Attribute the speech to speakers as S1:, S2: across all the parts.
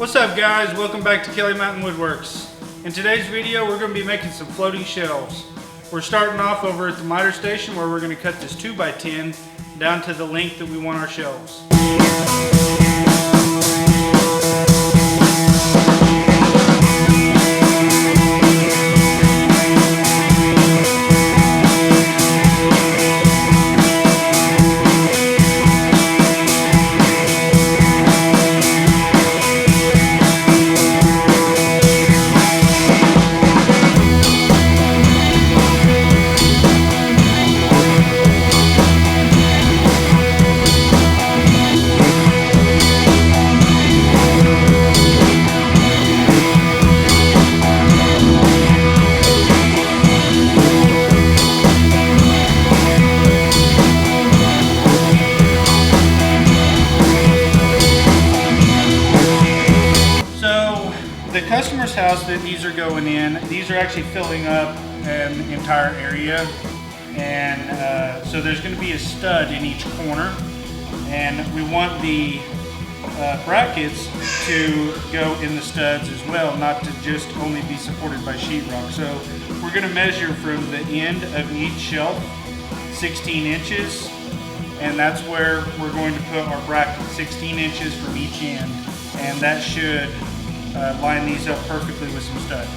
S1: What's up guys, welcome back to Kelly Mountain Woodworks. In today's video we're going to be making some floating shelves. We're starting off over at the miter station where we're going to cut this 2x10 down to the length that we want our shelves. The customer's house that these are going in, these are actually filling up an entire area, and so there's going to be a stud in each corner, and we want the brackets to go in the studs as well, not to just only be supported by sheetrock. So we're going to measure from the end of each shelf 16 inches, and that's where we're going to put our bracket, 16 inches from each end, and that should line these up perfectly with some studs.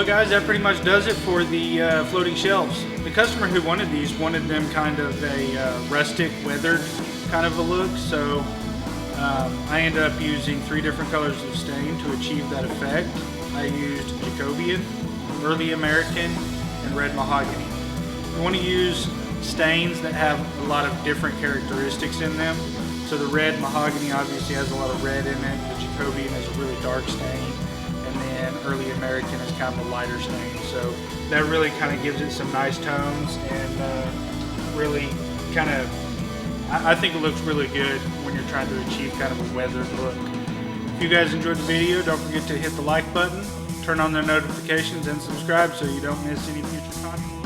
S1: Guys, that pretty much does it for the floating shelves. The customer who wanted these wanted them kind of a rustic, weathered kind of a look, so I ended up using 3 different colors of stain to achieve that effect. I used Jacobean, Early American, and Red Mahogany. You want to use stains that have a lot of different characteristics in them. So the Red Mahogany obviously has a lot of red in it, the Jacobean is a really dark stain, and Early American is kind of a lighter stain, so that really kind of gives it some nice tones, and really kind of, I think it looks really good when you're trying to achieve kind of a weathered look. If you guys enjoyed the video, don't forget to hit the like button, turn on the notifications, and subscribe so you don't miss any future content.